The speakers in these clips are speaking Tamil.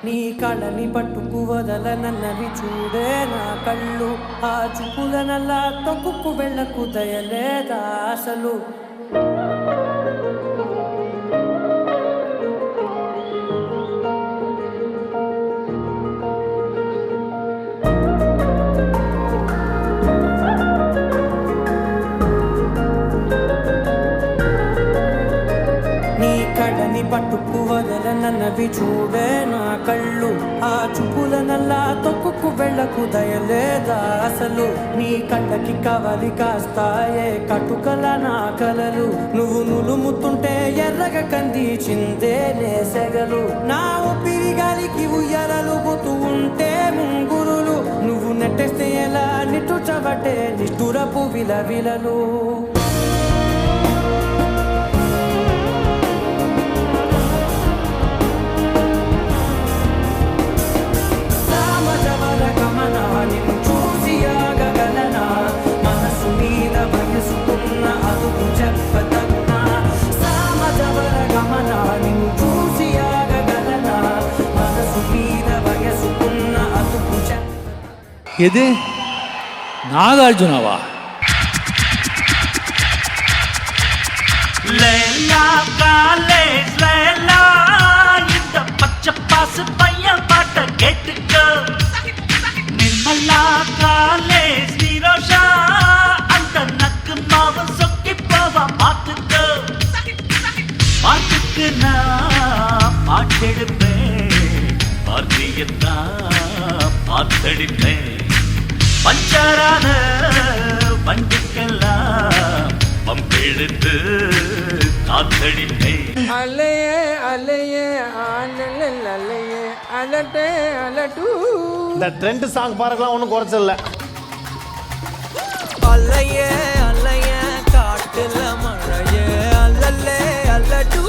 నీ కళని పట్టుకు వదలనన్నవి చూడే నా కళ్ళు ఆ చూపులనల్లా తొక్కుకు వెళ్ళకు దయలేదా అసలు పట్టుకు వదలనన్నవి చూడే నా కళ్ళు ఆ చూపులనల్లా తొక్కుకు వెళ్ళకు దయలేదా అసలు నీ కళ్ళకి కవలి కాస్తాయే కటుకల నా కలలు నువ్వు నులుముతుంటే ఎర్రగా కంది చిందే నేసెగలు నా ఊపిరి గాలికి ఉయ్యాలలుగుతూ ఉంటే ముంగురులు నువ్వు నెట్టేస్తే ఎలా నిట్టుచబట్టే నిష్ఠురపు విలవిలలు எது நாகார்ஜுனாவா? லேலா காலேஜ் லேலா இந்த பச்சை பாசு பையன் பாட்ட கேட்டுக்கோ நிர்மலா காலேஜ் நிரோஷா அந்த நக்கு மாவன் சொக்கி போவா பார்த்துக்கோ பாட்டுக்கு நான் பாட்டெடுப்பேன் பார்த்தியத்தான் பார்த்தடிப்பேன் பஞ்சரான வண்டிக்கெல்லாம் பம்பெடுத்து காத்தடிப்பேன் அலையே அலையே ஆனல் அலையே அலட்டே அலட்டு இந்த ட்ரெண்ட் சாங் பாருக்கலாம் ஒன்றும் குறைச்சல அலையே அலையே காட்டுல மழையே அல்லல்லே அல்லட்டு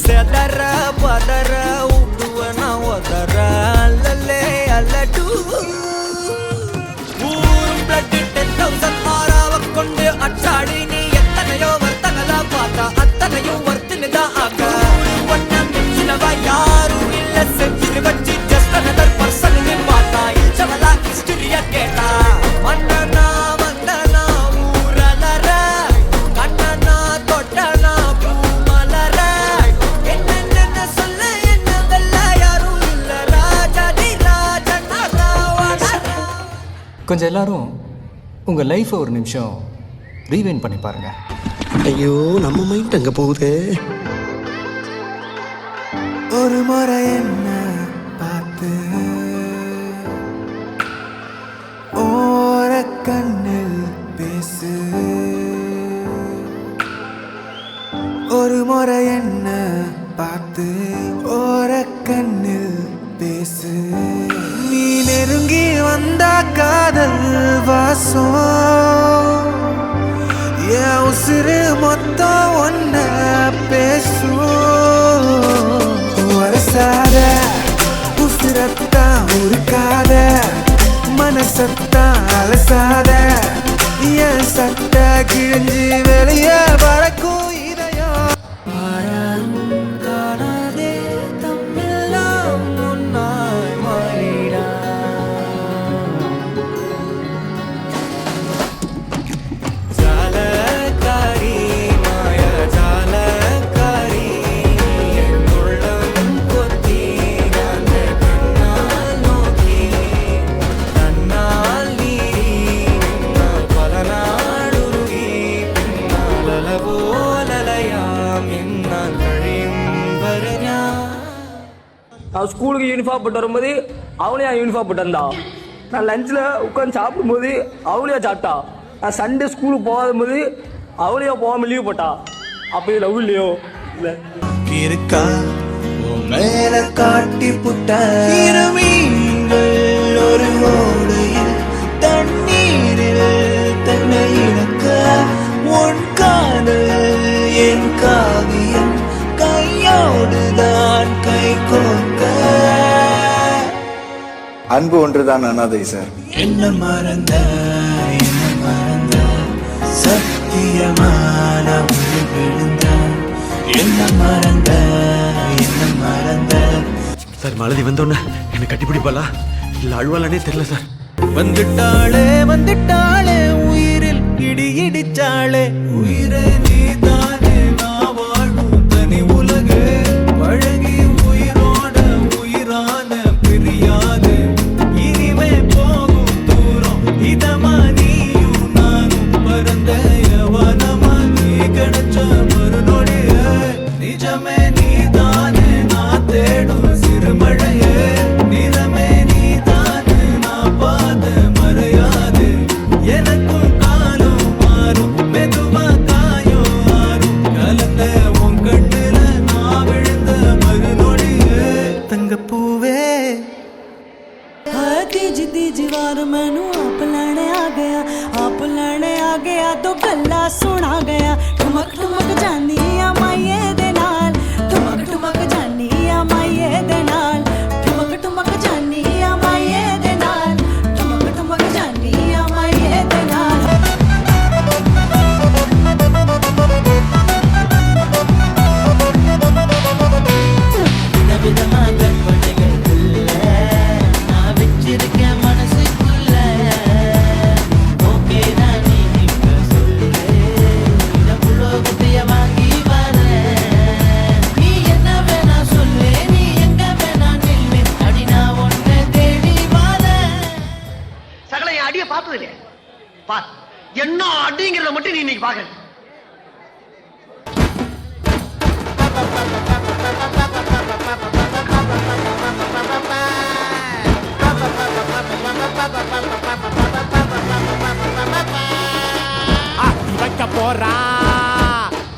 செதற பதற உடுவன ஒதற அல்லல்லே அல்லட்டு ஊரும் பிளட் 10,000 மாறாவ கொண்டு அச்சாடி நீ எத்தனையோ வர்த்தகலா பார்த்தா அத்தனையும் வர்த்தினுதான் ஆக ஒன்னம் மிஞ்சினவா யாரும் இல்ல செஞ்சு வச்சு ஜஸ்ட் another person நீ பார்த்தா இச்சவலா ஹிஸ்டரியா கேட்டா மன்னனா வந்தனா ஊரலற கண்ணனா தொட்டனா பூமலற என்னென்ன சொல்ல என்னவெல்ல யாரும் இல்ல ராஜாதி ராஜனா ராவண கொஞ்சம் எல்லாரும் உங்கள் லைஃப்பை ஒரு நிமிஷம் ரீவைண்ட் பண்ணி பாருங்க. ஐயோ நம்ம மைண்ட் அங்கே போகுது. ஒரு முறை என்ன பார்த்து ஓர கண்ணில் பேசு ஒரு முறை என்ன பார்த்து ஓர கண்ணில் பேசு நீ நெருங்கி வந்தா காதல் வாசம் என் உசுறு மொத்தம் ஒன்ன பேசும் வரசாத உசுரத்தான் உருக்காத மனசத்தான் அலசாத என் சட்ட கிழிஞ்சு வெளியே பறக்கும் இதயம் காணாதே தம்மெல்லாம் முன்னாய் மாறிடா ஜாலக்காரி மாயா ஜாலக்காரி என் உள்ளம் கொத்தி அந்த கண்ணால் நோக்கி தன்னால் நீரி நின்னால் பல நாடுருகி பின்னால் அலபோலலையாம் என்னால் கழியும் வருஞா நான் ஸ்கூலுக்கு யூனிஃபார்ம் போட்டு வரும்போது அவளையா யூனிஃபார்ம் போட்டு வந்தா நான் லஞ்சில் உட்காந்து சாப்பிடும்போது அவளையா சாப்பிட்டா நான் சண்டே ஸ்கூலுக்கு போகாதபோது அவளையா போகாமல் லீவ் போட்டா அப்படி லவ் இல்லையோ இல்லை இருக்கா மேல காட்டி புட்ட மீன்கள் ஒரு ஓடையில் தண்ணீரில் தன்னை இழக்க உன் காதல் என் காவியம் கையோடுதான் கை கோர்க்க அன்பு ஒன்றுதான் அனாதை சார். என்ன மறந்த சத்தியமான விழுந்த என்ன மறந்த சார் மாலதி வந்தோன்னே என்னை கட்டிப்பிடிப்பாளா இல்லை அழுவாளானே தெரியல சார். வந்துட்டாளே உயிரில் இடி இடிச்சாளே உயிரே நீதானே நான் வாழும் தனி உலகு பழகி உயிரோட உயிரான பிரியாது இனிமே போகும் தூரம் இதமா நீயும் நானும் பரந்த யவனமா நீ கிடைச்ச மறுநொடிய நிஜமே நீதானே நான் தேடும் சிறுமழையே நிறமே நீதானே நான் பாத மறையாது எனக்கும் காலம் மாறும் மெதுவா காயம் மாறும் கலந்த உன் கண்ணுல நான் விழுந்த மறுநொடியே தங்கப்பூவே तीज तीज वार मैनू आप लैने आ गया तो गल्ला सुना गया ठुमक ठुमक जानी आ माइये दे नाल ठुमक ठुमक जानी आ माइये दे नाल ठुमक ठुमक जानी आ माइये दे नाल ठुमक ठुमक जानी आ माइये दे नाल விதவிதமா கற்பனைகள் உள்ள நான் வச்சிருக்கேன் மனசுக்குள்ள ஓகே நான் நீ இப்ப சொல்லு இத புலோகத்தைய வாங்கி வர நீ என்ன வேணா சொல்லு நீ எங்க வேணா நில்லு அடி நான் ஒன்ன தேடி வர சகல என் அடிய பார்த்தது இல்லையா பார் என்ன அடிங்கிறத மட்டும் நீ இன்னைக்கு பாக்குற ஆட்டி வைக்க போறா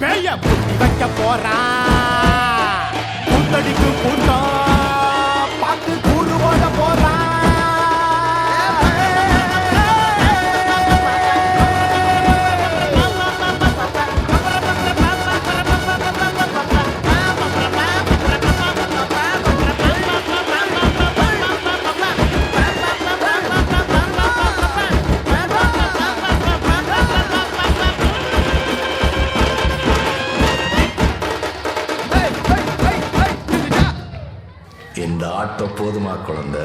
பெரிய புட்டி வைக்க போறா கூத்தடிக்கு கூட்டம் பார்த்து கூறு போட போறா இந்த ஆட்டம் போதுமா குழந்தை?